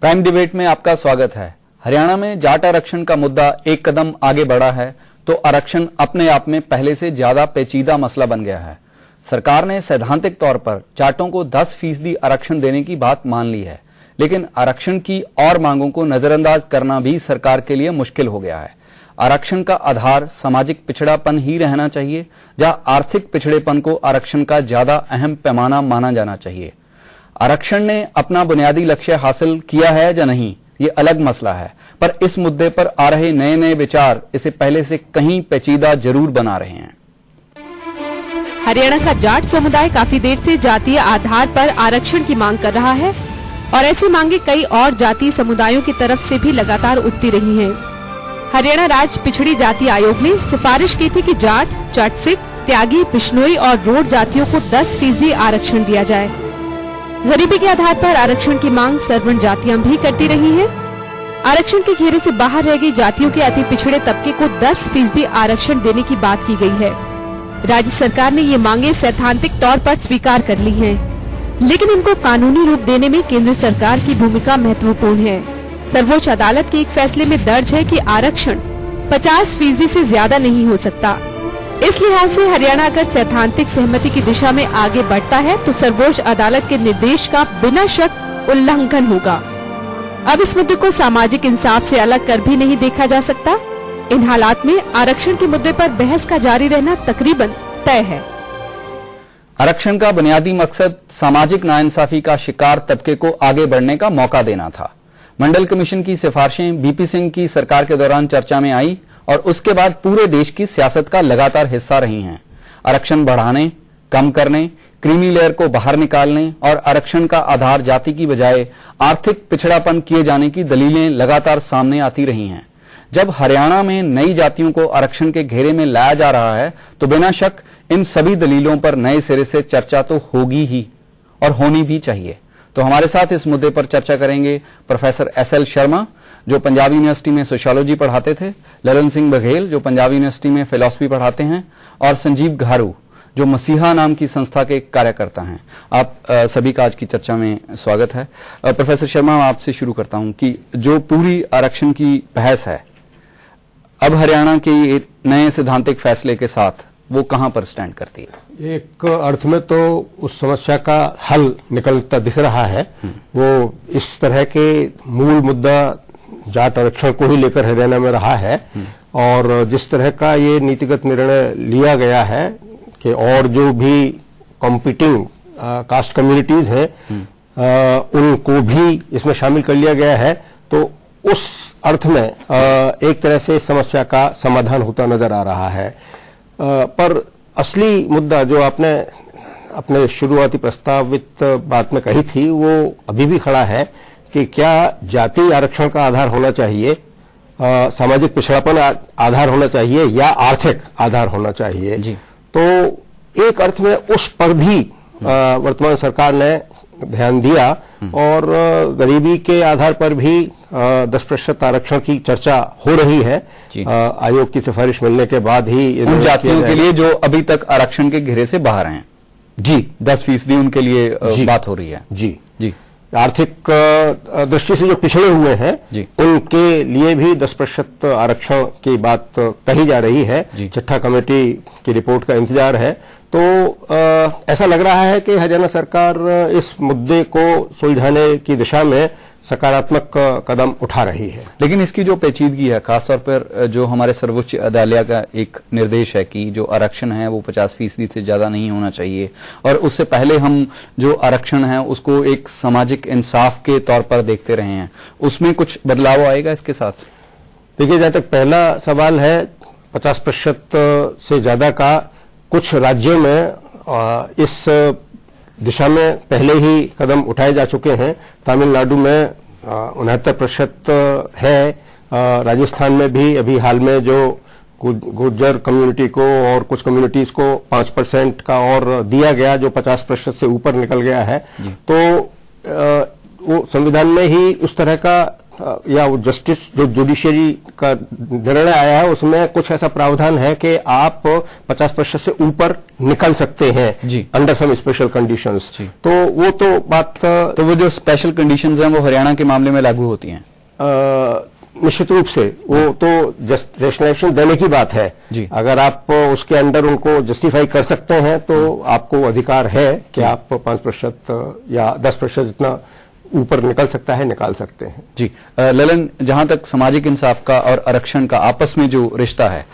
Prime debate में आपका स्वागत है। हरियाणा में जाट आरक्षण का मुद्दा एक कदम आगे बढ़ा है तो आरक्षण अपने आप में पहले से ज्यादा पेचीदा मसला बन गया है। सरकार ने सैद्धांतिक तौर पर जाटों को 10% आरक्षण देने की बात मान ली है, लेकिन आरक्षण की और मांगों को नजरअंदाज करना भी सरकार के लिए मुश्किल हो गया है। आरक्षण का आधार सामाजिक पिछड़ापन ही रहना चाहिए, जहां आर्थिक पिछड़ेपन को आरक्षण का ज्यादा अहम पैमाना माना जाना चाहिए। आरक्षण ने अपना बुनियादी लक्ष्य हासिल किया है या नहीं, ये अलग मसला है, पर इस मुद्दे पर आ रहे नए नए विचार इसे पहले से कहीं पेचीदा जरूर बना रहे हैं। हरियाणा का जाट समुदाय काफी देर से जातीय आधार पर आरक्षण की मांग कर रहा है और ऐसी मांगे कई और जातीय समुदायों की तरफ से भी लगातार उठती रही हैं। हरियाणा राज्य पिछड़ी जाति आयोग ने सिफारिश की थी कि जाट, चटसिक, त्यागी, बिश्नोई और रोड जातियों को 10% आरक्षण दिया जाए। गरीबी के आधार पर आरक्षण की मांग सवर्ण जातियां भी करती रही हैं। आरक्षण के घेरे से बाहर रह गई जातियों के अति पिछड़े तबके को 10% आरक्षण देने की बात की गई है। राज्य सरकार ने ये मांगे सैद्धांतिक तौर पर स्वीकार कर ली हैं, लेकिन इनको कानूनी रूप देने में केंद्र सरकार की भूमिका महत्वपूर्ण है। सर्वोच्च अदालत के एक फैसले में दर्ज है कि आरक्षण 50% से ज्यादा नहीं हो सकता। इस लिहाज से हरियाणा अगर सैद्धांतिक सहमति की दिशा में आगे बढ़ता है तो सर्वोच्च अदालत के निर्देश का बिना शक उल्लंघन होगा। अब इस मुद्दे को सामाजिक इंसाफ से अलग कर भी नहीं देखा जा सकता। इन हालात में आरक्षण के मुद्दे पर बहस का जारी रहना तकरीबन तय है। आरक्षण का बुनियादी मकसद सामाजिक नाइंसाफी का शिकार तबके को आगे बढ़ने का मौका देना था। मंडल कमीशन की सिफारिशें बीपी सिंह की सरकार के दौरान चर्चा में आई और उसके बाद पूरे देश की सियासत का लगातार हिस्सा रही हैं। आरक्षण बढ़ाने, कम करने, क्रीमी लेयर को बाहर निकालने और आरक्षण का आधार जाति की बजाय आर्थिक पिछड़ापन किए जाने की दलीलें लगातार सामने आती रही हैं। जब हरियाणा में नई जातियों को आरक्षण के घेरे में लाया जा रहा है तो बिना शक इन सभी दलीलों पर नए सिरे से चर्चा तो होगी ही और होनी भी चाहिए। तो हमारे साथ इस मुद्दे पर चर्चा करेंगे प्रोफेसर एसएल शर्मा, जो पंजाब यूनिवर्सिटी में सोशियोलॉजी पढ़ाते थे, ललन सिंह बघेल, जो पंजाब यूनिवर्सिटी में फिलॉसफी पढ़ाते हैं, और संजीव घारू, जो मसीहा नाम की संस्था के कार्यकर्ता हैं। आप सभी का आज की चर्चा में स्वागत है। प्रोफेसर शर्मा, आपसे शुरू करता हूं कि जो पूरी आरक्षण की बहस है, अब हरियाणा के नए सैद्धांतिक फैसले के साथ वो कहां पर स्टैंड करती है? एक अर्थ में तो उस समस्या का हल निकलता दिख रहा है। वो इस तरह के मूल मुद्दा जाट आरक्षण को ही लेकर हरियाणा में रहा है और जिस तरह का ये नीतिगत निर्णय लिया गया है कि और जो भी कॉम्पिटिंग कास्ट कम्युनिटीज हैं उनको भी इसमें शामिल कर लिया गया है, तो उस अर्थ में एक तरह से समस्या का समाधान होता नजर आ रहा है। पर असली मुद्दा जो आपने अपने शुरुआती प्रस्तावित बात में कही थी वो अभी भी खड़ा है कि क्या जाति आरक्षण का आधार होना चाहिए, सामाजिक पिछड़ापन आधार होना चाहिए या आर्थिक आधार होना चाहिए जी। तो एक अर्थ में उस पर भी वर्तमान सरकार ने ध्यान दिया और गरीबी के आधार पर भी 10% आरक्षण की चर्चा हो रही है। आयोग की सिफारिश मिलने के बाद ही उन जातियों के लिए जो अभी तक आरक्षण के घेरे से बाहर हैं जी, 10% उनके लिए बात हो रही है जी जी। आर्थिक दृष्टि से जो पिछड़े हुए हैं उनके लिए भी 10% आरक्षण की बात कही जा रही है। छठा कमेटी की रिपोर्ट का इंतजार है। तो ऐसा लग रहा है कि हरियाणा सरकार इस मुद्दे को सुलझाने की दिशा में सकारात्मक कदम उठा रही है। लेकिन इसकी जो पेचीदगी है, खासतौर पर जो हमारे सर्वोच्च अदालत का एक निर्देश है कि जो आरक्षण है वो 50% से ज्यादा नहीं होना चाहिए और उससे पहले हम जो आरक्षण है उसको एक सामाजिक इंसाफ के तौर पर देखते रहे हैं, उसमें कुछ बदलाव आएगा इसके साथ? देखिए, जहां तक पहला सवाल है 50% से ज्यादा का, कुछ राज्यों में इस दिशा में पहले ही कदम उठाए जा चुके हैं। तमिलनाडु में 69% है, राजस्थान में भी अभी हाल में जो गुर्जर कम्युनिटी को और कुछ कम्युनिटीज को 5% का और दिया गया, जो 50% से ऊपर निकल गया है। तो वो संविधान में ही उस तरह का या वो जस्टिस जो जुडिशरी का निर्णय आया है उसमें कुछ ऐसा प्रावधान है कि आप 50% से ऊपर निकल सकते हैं जी। Under some special conditions. जी। तो वो तो बात तो वो जो स्पेशल कंडीशंस हैं वो हरियाणा के मामले में लागू होती हैं? निश्चित रूप से वो तो जस्ट रेशनलाइजेशन देने की बात है जी। अगर आप उसके अंडर उनको जस्टिफाई कर सकते हैं तो आपको अधिकार है कि आप 5% या 10% जितना ऊपर निकल सकता है निकाल सकते हैं। जी ललन, जहां तक सामाजिक इंसाफ का और आरक्षण का आपस में जो रिश्ता है,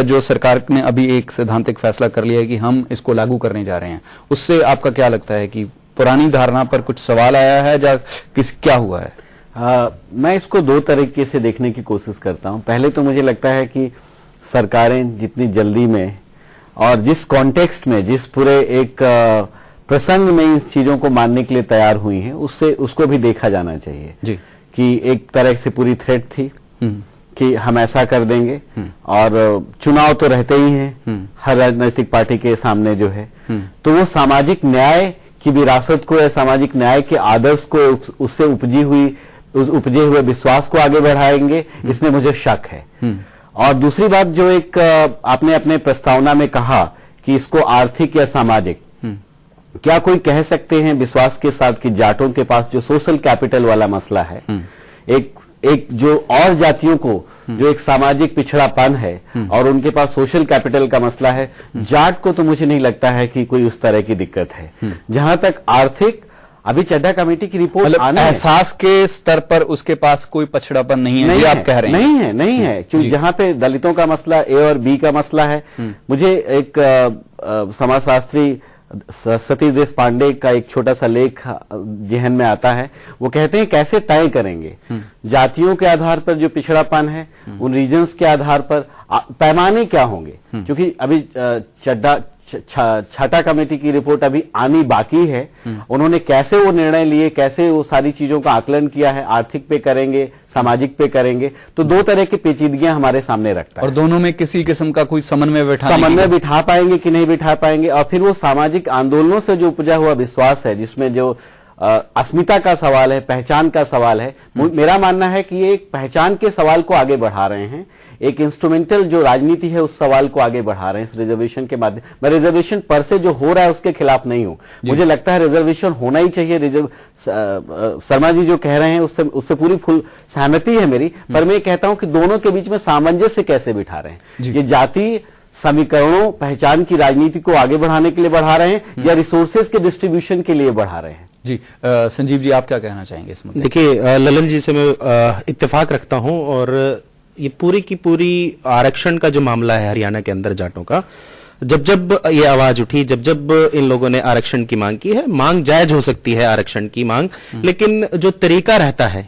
जो सरकार ने अभी एक सैद्धांतिक फैसला कर लिया है कि हम इसको लागू करने जा रहे हैं, उससे आपका क्या लगता है कि पुरानी धारणा पर कुछ सवाल आया है या क्या हुआ है? मैं इसको दो तरीके से देखने की कोशिश करता हूं। पहले तो मुझे लगता है कि सरकारें जितनी जल्दी में और जिस कॉन्टेक्स्ट में, जिस पूरे एक प्रसंग में इस चीजों को मानने के लिए तैयार हुई हैं, उसको भी देखा जाना चाहिए जी। कि एक तरह से पूरी थ्रेट थी कि हम ऐसा कर देंगे और चुनाव तो रहते ही हैं हर राजनीतिक पार्टी के सामने जो है, तो वो सामाजिक न्याय की विरासत को या सामाजिक न्याय के आदर्श को उससे उपजे हुए विश्वास को आगे बढ़ाएंगे, इसमें मुझे शक है। और दूसरी बात जो एक आपने अपने प्रस्तावना में कहा कि इसको आर्थिक या सामाजिक, क्या कोई कह सकते हैं विश्वास के साथ कि जाटों के पास जो सोशल कैपिटल वाला मसला है, एक जो और जातियों को जो एक सामाजिक पिछड़ापन है और उनके पास सोशल कैपिटल का मसला है, जाट को तो मुझे नहीं लगता है कि कोई उस तरह की दिक्कत है। जहां तक आर्थिक, अभी चड्ढा कमेटी की रिपोर्ट आने एहसास के स्तर पर उसके पास कोई पछड़ापन नहीं है, ये आप कह रहे हैं? नहीं है क्योंकि जहां पे दलितों का मसला ए और बी का मसला है, मुझे एक समाजशास्त्री सतीश देशपांडे का एक छोटा सा लेख जहन में आता है। वो कहते हैं कैसे तय करेंगे जातियों के आधार पर जो पिछड़ापन है, उन रीजन्स के आधार पर पैमाने क्या होंगे, क्योंकि अभी छठा कमेटी की रिपोर्ट अभी आनी बाकी है। उन्होंने कैसे वो निर्णय लिए, कैसे वो सारी चीजों का आकलन किया है, आर्थिक पे करेंगे, सामाजिक पे करेंगे, तो दो तरह की पेचीदगियां हमारे सामने रखता है। और दोनों में किसी किस्म का कोई समन्वय बिठा पाएंगे कि नहीं बिठा पाएंगे, और फिर वो सामाजिक आंदोलनों से जो उपजा हुआ विश्वास है, जिसमें जो अस्मिता का सवाल है, पहचान का सवाल है, मेरा मानना है कि ये एक पहचान के सवाल को आगे बढ़ा रहे हैं, एक इंस्ट्रूमेंटल जो राजनीति है उस सवाल को आगे बढ़ा रहे हैं इस रिजर्वेशन के माध्यम। मैं रिजर्वेशन पर से जो हो रहा है उसके खिलाफ नहीं हूं, मुझे लगता है रिजर्वेशन होना ही चाहिए। शर्मा जी जो कह रहे हैं उससे पूरी फुल सहमति है मेरी, पर मैं कहता हूं कि दोनों के बीच में सामंजस्य कैसे बिठा रहे हैं। ये जाति समीकरणों, पहचान की राजनीति को आगे बढ़ाने के लिए बढ़ा रहे हैं या रिसोर्सेज के डिस्ट्रीब्यूशन के लिए बढ़ा रहे हैं? जी संजीव जी, आप क्या कहना चाहेंगे इस मुद्दे? देखिए, ललन जी से मैं इत्तेफाक रखता हूं, और ये पूरी की पूरी आरक्षण का जो मामला है हरियाणा के अंदर जाटों का, जब ये आवाज उठी, जब इन लोगों ने आरक्षण की मांग की है, मांग जायज हो सकती है आरक्षण की मांग, लेकिन जो तरीका रहता है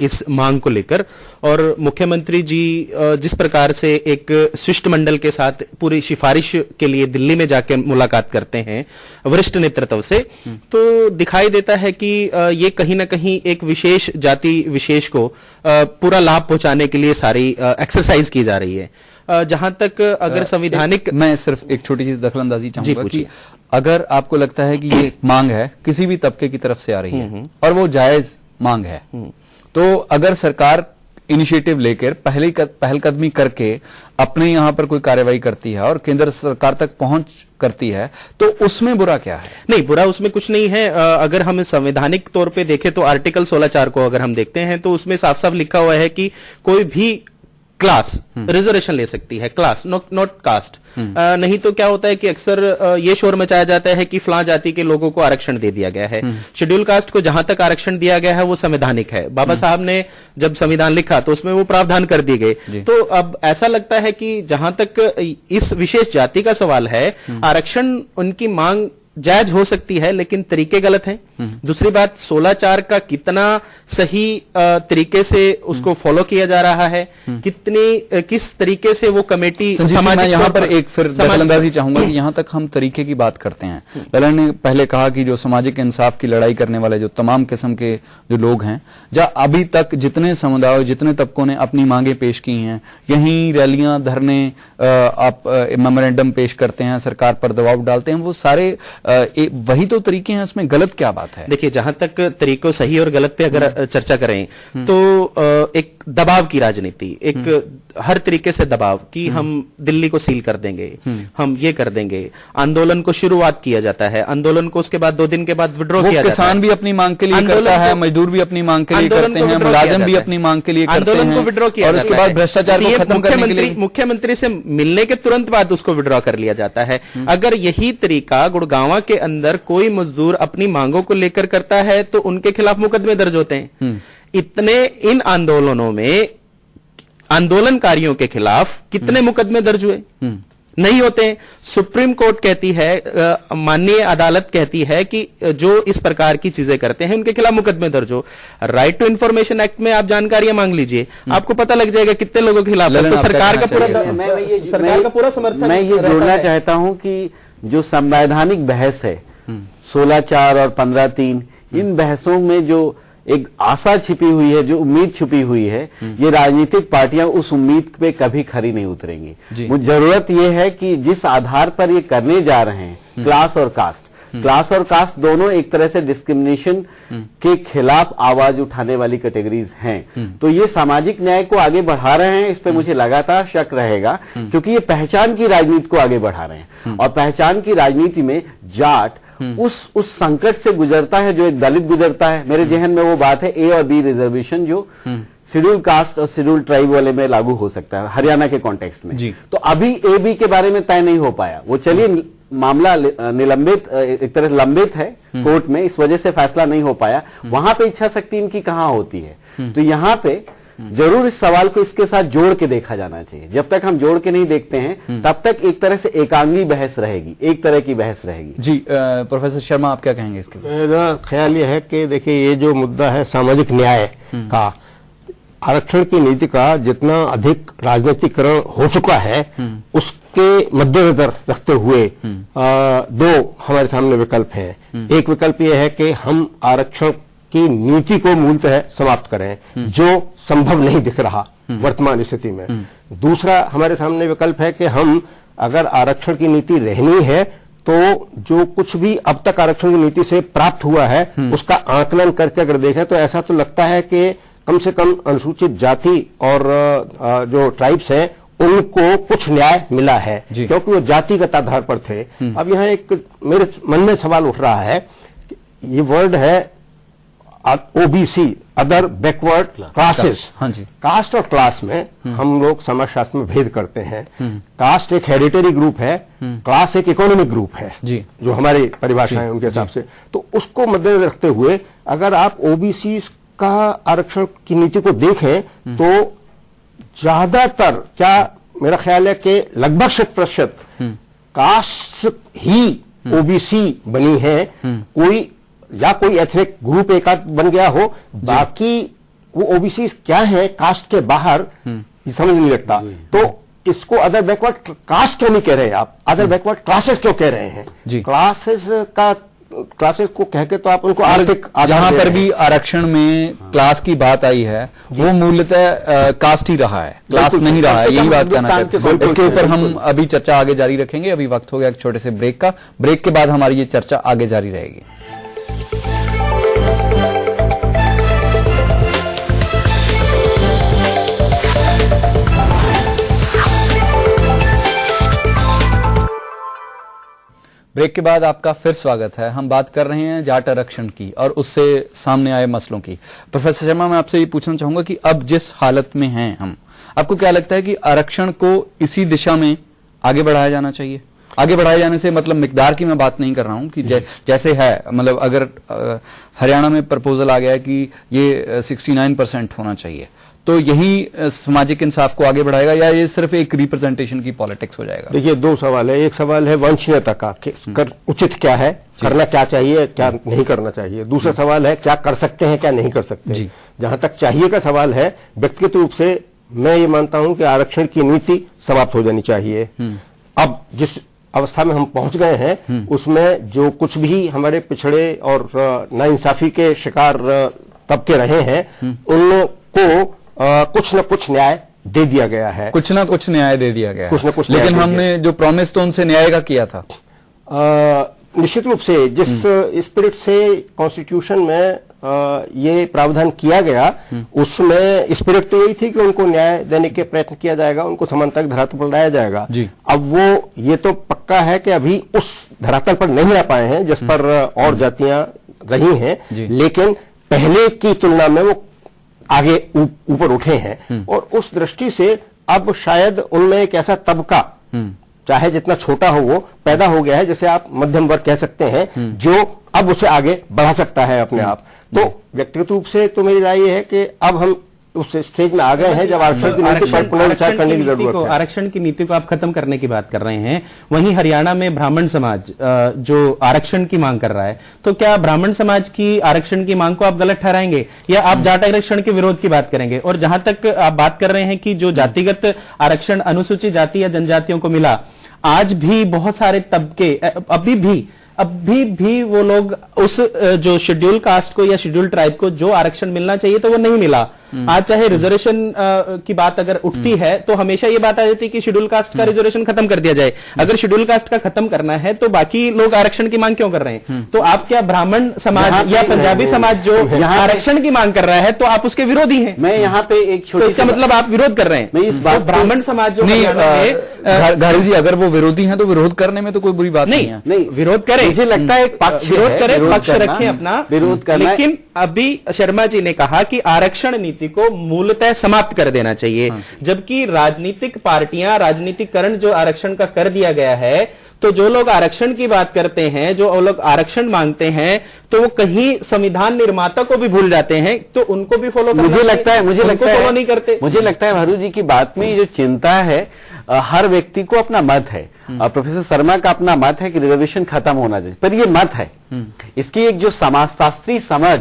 इस मांग को लेकर, और मुख्यमंत्री जी जिस प्रकार से एक शिष्टमंडल के साथ पूरी सिफारिश के लिए दिल्ली में जाकर मुलाकात करते हैं वरिष्ठ नेतृत्व से, तो दिखाई देता है कि ये कहीं ना कहीं एक विशेष जाति विशेष को पूरा लाभ पहुंचाने के लिए सारी एक्सरसाइज की जा रही है। जहां तक अगर संवैधानिक, मैं सिर्फ एक छोटी सी दखलंदाजी चाहूंगा कि अगर आपको लगता है कि ये मांग है किसी भी तबके की तरफ से आ रही है और वो जायज मांग है, तो अगर सरकार इनिशिएटिव लेकर पहलकदमी करके अपने यहां पर कोई कार्रवाई करती है और केंद्र सरकार तक पहुंच करती है, तो उसमें बुरा क्या है? नहीं, बुरा उसमें कुछ नहीं है। अगर हम संवैधानिक तौर पे देखें तो आर्टिकल 16(4) को अगर हम देखते हैं तो उसमें साफ साफ लिखा हुआ है कि कोई भी क्लास रिजर्वेशन ले सकती है, क्लास नॉट कास्ट। नहीं तो क्या होता है कि अक्सर ये शोर मचाया जाता है कि फलां जाति के लोगों को आरक्षण दे दिया गया है। शेड्यूल कास्ट को जहां तक आरक्षण दिया गया है वो संवैधानिक है। बाबा साहब ने जब संविधान लिखा तो उसमें वो प्रावधान कर दिए गए। तो अब ऐसा लगता है कि जहां तक इस विशेष जाति का सवाल है, आरक्षण उनकी मांग जायज हो सकती है, लेकिन तरीके गलत हैं। दूसरी बात, 16(4) का कितना सही तरीके से उसको फॉलो किया जा रहा है, किस तरीके से वो कमेटी मैं यहाँ पर एक फिर दखलंदाजी चाहूंगा कि यहाँ तक हम तरीके की बात करते हैं। ललन ने पहले कहा कि जो सामाजिक इंसाफ की लड़ाई करने वाले जो तमाम किस्म के जो लोग हैं, जहाँ अभी तक जितने समुदायों, जितने तबकों ने अपनी मांगे पेश की हैं, यहीं रैलियां, धरने, आप मेमोरेंडम पेश करते हैं, सरकार पर दबाव डालते हैं, वो सारे वही तो तरीके हैं, उसमें गलत क्या बात है? देखिए, जहां तक तरीकों सही और गलत पे अगर चर्चा करें तो एक दबाव की राजनीति, एक हर तरीके से दबाव कि हम दिल्ली को सील कर देंगे, हम ये कर देंगे, आंदोलन को शुरुआत किया जाता है, आंदोलन को उसके बाद 2 दिन के बाद विड्रॉ किया जाता है। किसान भी अपनी मांग के लिए करता है, मजदूर भी अपनी मांग के लिए करते हैं, मुलाजिम भी अपनी मांग के लिए करते हैं, आंदोलन को विड्रॉ किया और उसके बाद भ्रष्टाचार को खत्म करने के लिए मुख्यमंत्री से मिलने के तुरंत बाद उसको विड्रॉ कर लिया जाता है। अगर यही तरीका गुड़गांव के अंदर कोई मजदूर अपनी मांगों को लेकर करता है तो उनके खिलाफ मुकदमे दर्ज होते हैं। इतने इन आंदोलनों में आंदोलनकारियों के खिलाफ कितने मुकदमे दर्ज हुए? नहीं होते हैं। सुप्रीम कोर्ट कहती है, माननीय अदालत कहती है कि जो इस प्रकार की चीजें करते हैं उनके खिलाफ मुकदमे दर्ज हो। राइट टू इंफॉर्मेशन एक्ट में आप जानकारियां मांग लीजिए, आपको पता लग जाएगा कितने लोगों के खिलाफ है। तो सरकार का पूरा समर्थन मैं ये जोड़ना चाहता हूं कि जो संवैधानिक बहस है 16(4) और 15(3), इन बहसों में जो एक आशा छिपी हुई है, जो उम्मीद छुपी हुई है, ये राजनीतिक पार्टियां उस उम्मीद पे कभी खरी नहीं उतरेंगी। मुझे जरूरत ये है कि जिस आधार पर ये करने जा रहे हैं, क्लास और कास्ट दोनों एक तरह से डिस्क्रिमिनेशन के खिलाफ आवाज उठाने वाली कैटेगरीज हैं। तो ये सामाजिक न्याय को आगे बढ़ा रहे हैं, इस पे मुझे लगातार शक रहेगा, क्योंकि ये पहचान की राजनीति को आगे बढ़ा रहे हैं। और पहचान की राजनीति में जाट उस संकट से गुजरता है जो एक दलित गुजरता है। मेरे जहन में वो बात है ए और बी रिजर्वेशन जो शेड्यूल कास्ट और शेड्यूल ट्राइब वाले में लागू हो सकता है हरियाणा के कॉन्टेक्स्ट में। तो अभी ए बी के बारे में तय नहीं हो पाया। वो चलिए मामला निलंबित, एक तरह से लंबित है कोर्ट में, इस वजह से फैसला नहीं हो पाया। वहां पे इच्छा शक्ति इनकी कहां होती है? तो यहाँ पे जरूर इस सवाल को इसके साथ जोड़ के देखा जाना चाहिए। जब तक हम जोड़ के नहीं देखते हैं तब तक एक तरह से एकांगी बहस रहेगी, एक तरह की बहस रहेगी। जी प्रोफेसर शर्मा, आप क्या कहेंगे इसके? मेरा ख्याल यह है कि देखिए, ये जो मुद्दा है सामाजिक न्याय का, आरक्षण की नीति का जितना अधिक राजनीतिकरण हो चुका है, उसके मद्देनजर रखते हुए 2 हमारे सामने विकल्प हैं। एक विकल्प यह है कि हम आरक्षण की नीति को मूलतः समाप्त करें, जो संभव नहीं दिख रहा वर्तमान स्थिति में। दूसरा हमारे सामने विकल्प है कि हम अगर आरक्षण की नीति रहनी है तो जो कुछ भी अब तक आरक्षण की नीति से प्राप्त हुआ है उसका आकलन करके अगर देखें तो ऐसा तो लगता है कि कम से कम अनुसूचित जाति और जो ट्राइब्स हैं उनको कुछ न्याय मिला है, क्योंकि वो जातिगत आधार पर थे। अब यहाँ एक मेरे मन में सवाल उठ रहा है, ये वर्ड है OBC, other backward classes. Caste और क्लास में हम लोग समाजशास्त्र में भेद करते हैं। कास्ट एक हेरिटेरी ग्रुप है, क्लास एक इकोनॉमिक ग्रुप है, जो हमारी परिभाषा है उनके हिसाब से। तो उसको मद्देनजर रखते हुए अगर आप ओबीसी का आरक्षण की नीति को देखें तो ज्यादातर, क्या मेरा ख्याल है कि लगभग 100% कास्ट ही ओबीसी बनी है। कोई एथनिक ग्रुप एक आध बन गया हो, बाकी वो ओबीसी क्या है कास्ट के बाहर समझ नहीं लगता। तो इसको अदर बैकवर्ड कास्ट क्यों नहीं कह रहे हैं आप, अदर बैकवर्ड क्लासेस क्यों कह रहे हैं? क्लासेस को कह के तो आप उनको आर्थिक, जहां पर भी आरक्षण में क्लास की बात आई है वो मूलतः कास्ट ही रहा है, क्लास नहीं रहा है, यही बात कहना चाहते हैं। इसके ऊपर हम अभी चर्चा आगे जारी रखेंगे। अभी वक्त हो गया एक छोटे से ब्रेक का। ब्रेक के बाद हमारी ये चर्चा आगे जारी रहेगी। ब्रेक के बाद आपका फिर स्वागत है। हम बात कर रहे हैं जाट आरक्षण की और उससे सामने आए मसलों की। प्रोफेसर शर्मा, मैं आपसे ये पूछना चाहूंगा कि अब जिस हालत में हैं हम, आपको क्या लगता है कि आरक्षण को इसी दिशा में आगे बढ़ाया जाना चाहिए? आगे बढ़ाए जाने से मतलब मिकदार की मैं बात नहीं कर रहा हूं कि जैसे है, मतलब अगर हरियाणा में प्रपोजल आ गया है कि ये 69% होना चाहिए, तो यही सामाजिक इंसाफ को आगे बढ़ाएगा या ये सिर्फ एक रिप्रेजेंटेशन की पॉलिटिक्स हो जाएगा? देखिए, 2 सवाल है। एक सवाल है वंशनीयता का, उचित क्या है, करना क्या चाहिए, क्या नहीं करना चाहिए। दूसरा सवाल है क्या कर सकते हैं, क्या नहीं कर सकते। जहां तक चाहिए का सवाल है, व्यक्तिगत रूप से मैं ये मानता हूं कि आरक्षण की नीति समाप्त हो जानी चाहिए। अब जिस अवस्था में हम पहुंच गए हैं उसमें जो कुछ भी हमारे पिछड़े और नाइंसाफी के शिकार तबके रहे हैं उनको कुछ न कुछ न्याय दे दिया गया है। कुछ न कुछ न्याय दे दिया गया है, कुछ न कुछ। लेकिन हमने जो प्रॉमिस तो उनसे न्याय का किया था, निश्चित रूप से जिस स्पिरिट से कॉन्स्टिट्यूशन में ये प्रावधान किया गया, उसमें स्पिरिट तो यही थी कि उनको न्याय देने के प्रयत्न किया जाएगा, उनको समानता की धरातल पर लाया जाएगा। अब वो ये तो पक्का है कि अभी उस धरातल पर नहीं आ पाए हैं जिस पर और जातियां रही हैं, लेकिन पहले की तुलना में वो आगे ऊपर उठे हैं। और उस दृष्टि से अब शायद उनमें एक ऐसा तबका, चाहे जितना छोटा हो, वो पैदा हो गया है, जैसे आप मध्यम वर्ग कह सकते हैं, जो अब उसे आगे बढ़ा सकता है अपने आप। तो व्यक्तिगत रूप से तो मेरी राय ये है कि अब हम उस स्टेज में आ गए हैं जब आरक्षण की नीति पर पुनर्विचार करने की जरूरत है। आरक्षण की नीति को आप खत्म करने की बात कर रहे हैं, वहीं हरियाणा में ब्राह्मण समाज जो आरक्षण की मांग कर रहा है, तो क्या ब्राह्मण समाज की आरक्षण की मांग को आप गलत ठहराएंगे या आप जाट आरक्षण के विरोध की बात करेंगे? और जहां तक आप बात कर रहे हैं कि जो जातिगत आरक्षण अनुसूचित जाति या जनजातियों को मिला, आज भी बहुत सारे तबके अभी भी वो लोग उस जो शेड्यूल कास्ट को या शेड्यूल ट्राइब को जो आरक्षण मिलना चाहिए तो वो नहीं मिला। आज चाहे रिजर्वेशन की बात अगर उठती है तो हमेशा ये बात आ जाती है कि शेड्यूल कास्ट का रिजर्वेशन खत्म कर दिया जाए। अगर शेड्यूल कास्ट का खत्म करना है तो बाकी लोग आरक्षण की मांग क्यों कर रहे हैं? तो आप क्या ब्राह्मण समाज या पंजाबी समाज जो आरक्षण की मांग कर रहा है तो आप उसके विरोधी हैं? मैं यहाँ पे एक तो इसका मतलब आप विरोध कर रहे हैं? मैं इस बात ब्राह्मण समाज जो घारू जी, अगर वो विरोधी हैं तो विरोध करने में तो कोई बुरी बात नहीं है। नहीं, विरोध करें, मुझे लगता है एक पक्ष विरोध करें, पक्ष रखें अपना विरोध करना। लेकिन अभी शर्मा जी ने कहा कि आरक्षण नीति को मूलतः समाप्त कर देना चाहिए, जबकि राजनीतिक पार्टियां, राजनीतिकरण जो आरक्षण का कर दिया गया है, तो जो लोग आरक्षण की बात करते हैं, जो लोग आरक्षण मांगते हैं, तो वो कहीं संविधान निर्माता को भी भूल जाते हैं, तो उनको भी फॉलो करना मुझे लगता है फॉलो नहीं करते। मुझे लगता है भारू जी की बात में जो चिंता है, हर व्यक्ति को अपना मत है। प्रोफेसर शर्मा का अपना मत है कि रिजर्वेशन खत्म होना चाहिए, पर ये मत है, इसकी एक जो समाजशास्त्री समझ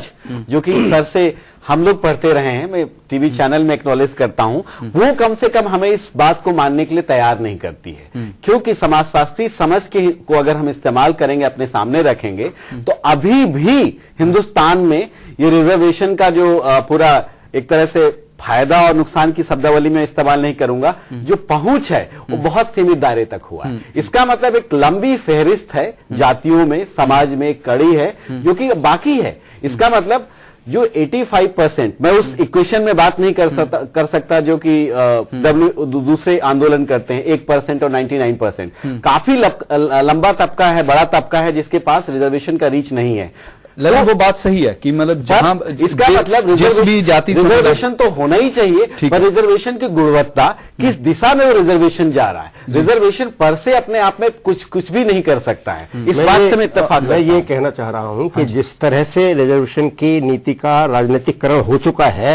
जो कि सर से हम लोग पढ़ते रहे हैं, मैं टीवी चैनल में एक्नॉलेज करता हूं, वो कम से कम हमें इस बात को मानने के लिए तैयार नहीं करती है। क्योंकि समाजशास्त्री समझ को अगर हम इस्तेमाल करेंगे, अपने सामने रखेंगे, तो अभी भी हिंदुस्तान में ये रिजर्वेशन का जो पूरा एक तरह से फायदा और नुकसान की शब्दावली में इस्तेमाल नहीं करूंगा, जो पहुंच है वो बहुत सीमित दायरे तक हुआ है। इसका मतलब एक लंबी फहरिस्त है, जातियों में, समाज में एक कड़ी है जो कि बाकी है। इसका मतलब जो 85%, मैं उस इक्वेशन में बात नहीं कर सकता जो कि दूसरे आंदोलन करते हैं, 1% और 99%, काफी लंबा तबका है, बड़ा तबका है जिसके पास रिजर्वेशन का रीच नहीं है। ललन, वो बात सही है कि मतलब जहां इसका मतलब जिस भी जाति रिजर्वेशन तो होना ही चाहिए, पर रिजर्वेशन की गुणवत्ता किस दिशा में वो रिजर्वेशन जा रहा है। रिजर्वेशन पर से अपने आप में कुछ भी नहीं कर सकता है। इस बात से मैं इत्तेफाक मैं ये कहना चाह रहा हूं कि जिस तरह से रिजर्वेशन की नीति का राजनीतिकरण हो चुका है,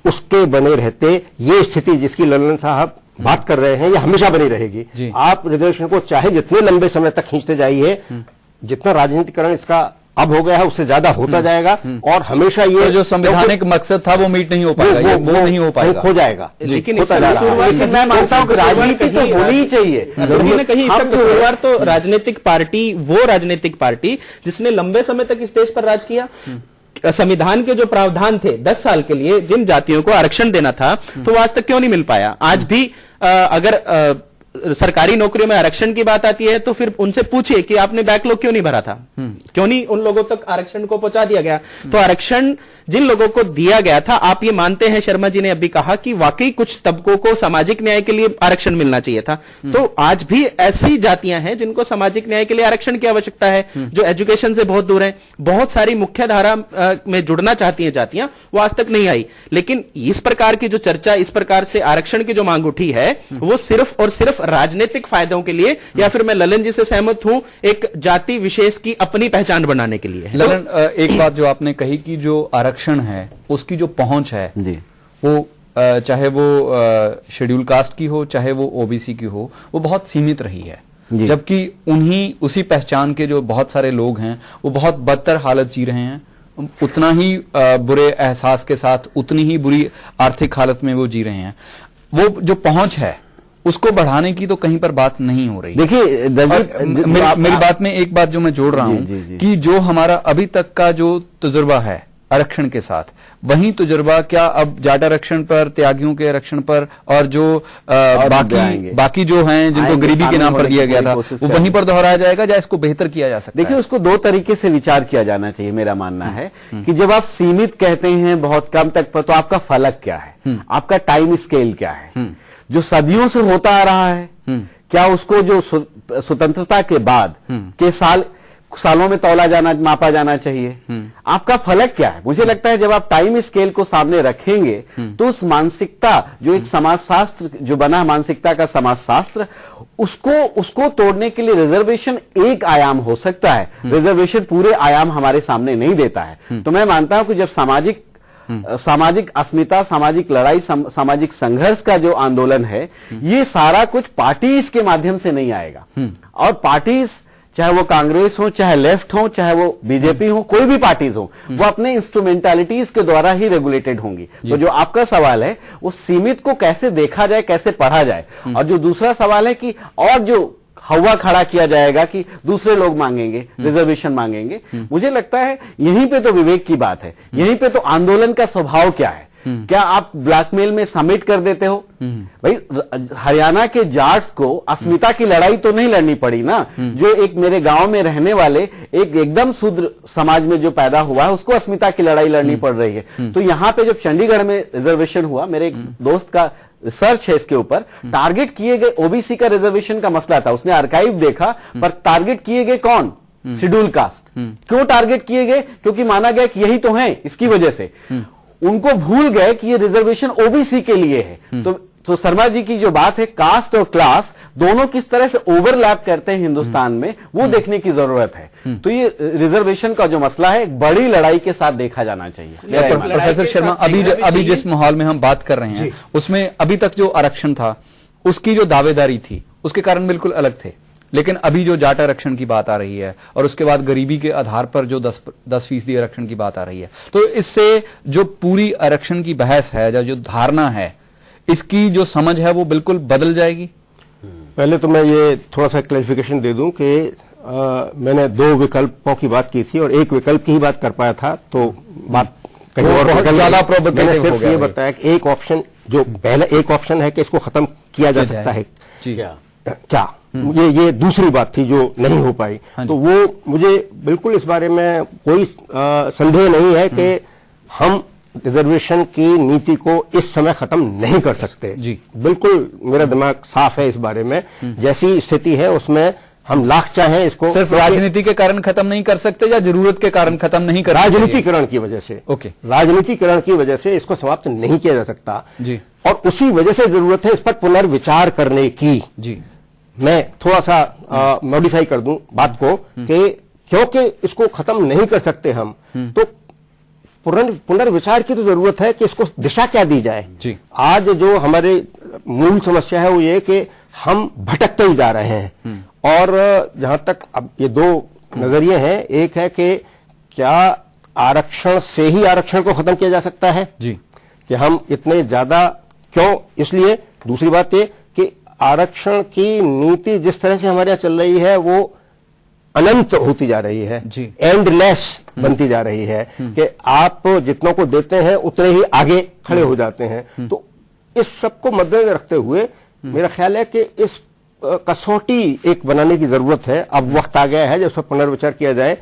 उसके बने रहते ये स्थिति जिसकी ललन साहब बात कर रहे हैं, ये हमेशा बनी रहेगी। आप रिजर्वेशन को चाहे जितने लंबे समय तक खींचते जाइए, जितना राजनीतिकरण इसका अब हो गया है उससे ज्यादा होता जाएगा, और हमेशा ये जो संवैधानिक मकसद था वो मीट नहीं हो पाएगा, वो नहीं हो पाएगा, खो जाएगा। लेकिन मैं मानता हूं कि राजनीति तो होनी ही चाहिए। कहीं ना कहीं इसका कसूरवार तो राजनीतिक पार्टी, वो राजनीतिक पार्टी जिसने लंबे समय तक इस देश पर राज किया। संविधान के जो प्रावधान थे 10 साल के लिए जिन जातियों को आरक्षण देना था, तो वो आज तक क्यों नहीं मिल पाया? आज भी अगर सरकारी नौकरियों में आरक्षण की बात आती है तो फिर उनसे पूछिए कि आपने बैकलॉग क्यों नहीं भरा था, क्यों नहीं उन लोगों तक आरक्षण को पहुंचा दिया गया। तो आरक्षण जिन लोगों को दिया गया था, आप ये मानते हैं, शर्मा जी ने अभी कहा कि वाकई कुछ तबकों को सामाजिक न्याय के लिए आरक्षण मिलना चाहिए था, तो आज भी ऐसी जातियां हैं जिनको सामाजिक न्याय के लिए आरक्षण की आवश्यकता है, जो एजुकेशन से बहुत दूर है, बहुत सारी मुख्य धारा में जुड़ना चाहती हैं जातियां, वो आज तक नहीं आई। लेकिन इस प्रकार की जो चर्चा, इस प्रकार से आरक्षण की जो मांग उठी है, वो सिर्फ और सिर्फ राजनीतिक फायदों के लिए, या फिर मैं ललन जी से सहमत हूं, एक जाति विशेष की अपनी पहचान बनाने के लिए। ललन, एक बात जो आपने कही कि जो आरक्षण है उसकी जो पहुंच है वो चाहे वो शेड्यूल कास्ट की हो, चाहे वो ओबीसी की हो, वो बहुत सीमित रही है, जबकि उसी पहचान के जो बहुत सारे लोग हैं वो बहुत बदतर हालत जी रहे हैं, उतना ही बुरे एहसास के साथ, उतनी ही बुरी आर्थिक हालत में वो जी रहे हैं। वो जो पहुंच है उसको बढ़ाने की तो कहीं पर बात नहीं हो रही। देखिए मेरी बात में एक बात जो मैं जोड़ रहा हूं कि जो हमारा अभी तक का जो तजुर्बा है आरक्षण के साथ, वहीं तजुर्बा क्या अब जाट आरक्षण पर, त्यागियों के आरक्षण पर और जो बाकी जो हैं जिनको गरीबी के नाम पर दिया गया था, वो वहीं पर दोहराया जाएगा या इसको बेहतर किया जा सकता है? देखिए, उसको दो तरीके से विचार किया जाना चाहिए। मेरा मानना है कि जब आप सीमित कहते हैं बहुत कम तक पर, तो आपका फलक क्या है, आपका टाइम स्केल क्या है? जो सदियों से होता आ रहा है, क्या उसको जो स्वतंत्रता के बाद के सालों में तौला जाना, मापा जाना चाहिए? आपका फलक क्या है? मुझे लगता है जब आप टाइम स्केल को सामने रखेंगे तो उस मानसिकता, जो एक समाजशास्त्र जो बना, मानसिकता का समाजशास्त्र, उसको तोड़ने के लिए रिजर्वेशन एक आयाम हो सकता है। रिजर्वेशन पूरे आयाम हमारे सामने नहीं देता है। तो मैं मानता हूं कि जब सामाजिक अस्मिता, सामाजिक लड़ाई, सामाजिक संघर्ष का जो आंदोलन है, ये सारा कुछ पार्टीज के माध्यम से नहीं आएगा। और पार्टीज, चाहे वो कांग्रेस हो, चाहे लेफ्ट हो, चाहे वो बीजेपी हो, कोई भी पार्टीज हो, वो अपने इंस्ट्रूमेंटालिटीज के द्वारा ही रेगुलेटेड होंगी। तो जो आपका सवाल है, वो सीमित को कैसे देखा जाए, कैसे पढ़ा जाए, और जो दूसरा सवाल है कि और जो हवा खड़ा किया जाएगा कि दूसरे लोग मांगेंगे, रिजर्वेशन मांगेंगे, मुझे लगता है यहीं पे तो विवेक की बात है। यहीं पे तो आंदोलन का स्वभाव क्या है? क्या आप ब्लैकमेल में सबमिट कर देते हो? भाई, हरियाणा के जाट्स को अस्मिता की लड़ाई तो नहीं लड़नी पड़ी ना। जो एक मेरे गांव में रहने वाले एक एकदम शूद्र समाज में जो पैदा हुआ है, उसको अस्मिता की लड़ाई लड़नी पड़ रही है। तो यहां पे जब चंडीगढ़ में रिजर्वेशन हुआ, मेरे एक दोस्त का रिसर्च है इसके ऊपर, टारगेट किए गए ओबीसी का रिजर्वेशन का मसला था। उसने आर्काइव देखा, पर टारगेट किए गए कौन? Schedule caste. क्यों टारगेट किए गए? क्योंकि माना गया कि यही तो है। इसकी वजह से उनको भूल गए कि ये रिजर्वेशन ओबीसी के लिए है। तो शर्मा जी की जो बात है, कास्ट और क्लास दोनों किस तरह से ओवरलैप करते हैं हिंदुस्तान में, वो देखने की जरूरत है। तो ये रिजर्वेशन का जो मसला है, एक बड़ी लड़ाई के साथ देखा जाना चाहिए। प्रोफेसर शर्मा, अभी जिस माहौल में हम बात कर रहे हैं, उसमें अभी तक जो आरक्षण था, उसकी जो दावेदारी थी, उसके कारण बिल्कुल अलग थे। लेकिन अभी जो जाट आरक्षण की बात आ रही है और उसके बाद गरीबी के आधार पर जो 10% आरक्षण की बात आ रही है, तो इससे जो पूरी आरक्षण की बहस है, जो धारणा है, इसकी जो समझ है, वो बिल्कुल बदल जाएगी। पहले तो मैं ये थोड़ा सा क्लैरिफिकेशन दे दूं कि मैंने दो विकल्पों की बात की थी और एक विकल्प की ही बात कर पाया था, तो बात कहीं और ज्यादा मैंने सिर्फ ये बताया कि एक ऑप्शन, जो पहला एक ऑप्शन है कि इसको खत्म किया जा सकता है क्या, ये दूसरी बात थी जो नहीं हो पाई। तो वो मुझे बिल्कुल इस बारे में कोई संदेह नहीं है कि हम रिजर्वेशन की नीति को इस समय खत्म नहीं कर सकते। जी, बिल्कुल मेरा दिमाग साफ है इस बारे में। जैसी स्थिति है उसमें हम लाख चाहें इसको, सिर्फ राजनीति के कारण खत्म नहीं कर सकते या जरूरत के कारण खत्म नहीं कर सकते? राजनीतिकरण की वजह से। ओके, राजनीतिकरण की वजह से इसको समाप्त नहीं किया जा सकता जी, और उसी वजह से जरूरत है इस पर पुनर्विचार करने की। जी, मैं थोड़ा सा मॉडिफाई कर दूं बात को कि क्योंकि इसको खत्म नहीं कर सकते हम, तो पुनर्विचार की तो जरूरत है कि इसको दिशा क्या दी जाए। जी, आज जो हमारे मूल समस्या है वो ये कि हम भटकते ही जा रहे हैं। और जहां तक अब ये दो नजरिए हैं, एक है कि क्या आरक्षण से ही आरक्षण को खत्म किया जा सकता है जी, कि हम इतने ज्यादा क्यों, इसलिए दूसरी बात ये कि आरक्षण की नीति जिस तरह से हमारे यहाँ चल रही है वो अनंत होती जा रही है, एंडलेस बनती जा रही है कि आप जितनों को देते हैं उतने ही आगे खड़े हो जाते हैं। तो इस सबको मद्देनजर रखते हुए मेरा ख्याल है कि इस कसौटी एक बनाने की जरूरत है। अब वक्त आ गया है जब उस पर पुनर्विचार किया जाए।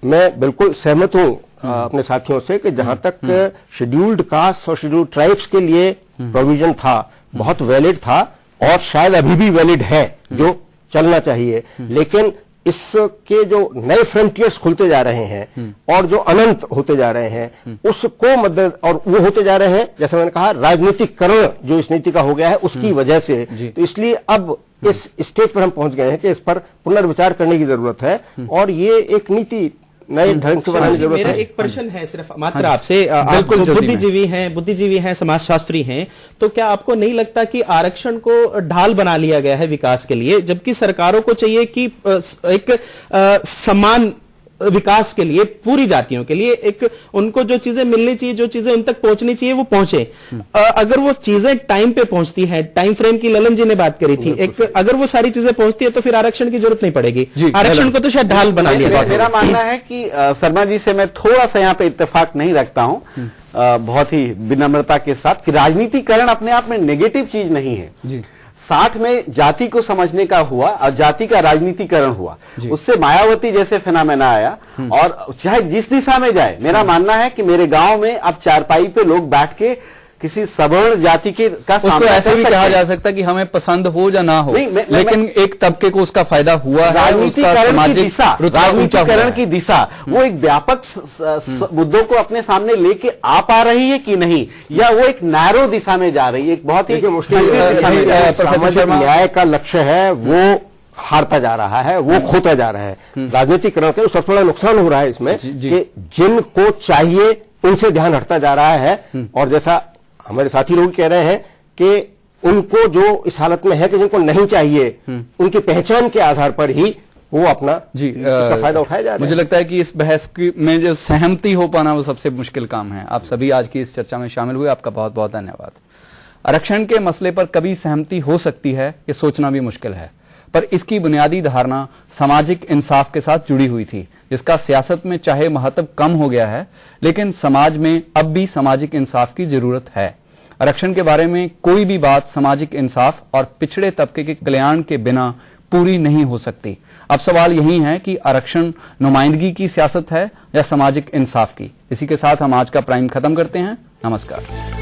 मैं बिल्कुल सहमत हूं अपने साथियों से कि जहां तक शेड्यूल्ड कास्ट और शेड्यूल्ड ट्राइब्स के लिए प्रोविजन था, बहुत वैलिड था और शायद अभी भी वैलिड है, जो चलना चाहिए। लेकिन इसके जो नए फ्रंटियर्स खुलते जा रहे हैं और जो अनंत होते जा रहे हैं, उसको मदद, और वो होते जा रहे हैं जैसे मैंने कहा राजनीतिकरण जो इस नीति का हो गया है उसकी वजह से। तो इसलिए अब इस स्टेज पर हम पहुंच गए हैं कि इस पर पुनर्विचार करने की जरूरत है और ये एक नीति नए ढंग से बनाने की जरूरत है। मेरा एक प्रश्न है सिर्फ मात्र आपसे, आप बुद्धिजीवी हैं, समाजशास्त्री हैं, तो क्या आपको नहीं लगता कि आरक्षण को ढाल बना लिया गया है विकास के लिए, जबकि सरकारों को चाहिए कि एक समान विकास के लिए, पूरी जातियों के लिए एक उनको जो चीजें मिलनी चाहिए, जो चीजें उन तक पहुंचनी चाहिए वो पहुंचे। अगर वो चीजें टाइम पे पहुंचती हैं, टाइम फ्रेम की ललन जी ने बात करी थी, एक अगर वो सारी चीजें पहुंचती है तो फिर आरक्षण की जरूरत नहीं पड़ेगी। आरक्षण को तो शायद ढाल बना लिया। मेरा मानना है कि शर्मा जी से मैं थोड़ा सा यहाँ पे इत्तेफाक नहीं रखता हूँ, बहुत ही विनम्रता के साथ, कि राजनीतिकरण अपने आप में नेगेटिव चीज नहीं है जी। 60 में जाति को समझने का हुआ और जाति का राजनीतिकरण हुआ, उससे मायावती जैसे फिनोमेना आया, और चाहे जिस दिशा में जाए, मेरा मानना है कि मेरे गांव में अब चारपाई पे लोग बैठ के किसी सवर्ण जाति के का उसको ऐसे भी कहा जा सकता है कि हमें पसंद हो या ना हो, लेकिन एक तबके को उसका फायदा हुआ है। राजनीतिकरण की दिशा वो एक व्यापक मुद्दों को अपने सामने लेके आ पा रही है कि नहीं, या वो एक नैरो दिशा में जा रही है, एक बहुत ही मुश्किल न्याय का लक्ष्य है वो हारता जा रहा है, वो खोता जा रहा है। राजनीतिकरण का सबसे बड़ा नुकसान हो रहा है इसमें कि जिनको चाहिए उनसे ध्यान हटता जा रहा है, और जैसा हमारे साथी लोग कह रहे हैं कि उनको जो इस हालत में है कि जिनको नहीं चाहिए, उनकी पहचान के आधार पर ही वो अपना इसका फायदा उठाया जा रहा है। मुझे लगता है कि इस बहस में जो सहमति हो पाना वो सबसे मुश्किल काम है। आप सभी आज की इस चर्चा में शामिल हुए, आपका बहुत बहुत धन्यवाद। आरक्षण के मसले पर कभी सहमति हो सकती है, ये सोचना भी मुश्किल है, पर इसकी बुनियादी धारणा सामाजिक इंसाफ के साथ जुड़ी हुई थी, जिसका सियासत में चाहे महत्व कम हो गया है, लेकिन समाज में अब भी सामाजिक इंसाफ की जरूरत है। आरक्षण के बारे में कोई भी बात सामाजिक इंसाफ और पिछड़े तबके के कल्याण के बिना पूरी नहीं हो सकती। अब सवाल यही है कि आरक्षण नुमाइंदगी की सियासत है या सामाजिक इंसाफ की। इसी के साथ हम आज का प्राइम खत्म करते हैं। नमस्कार।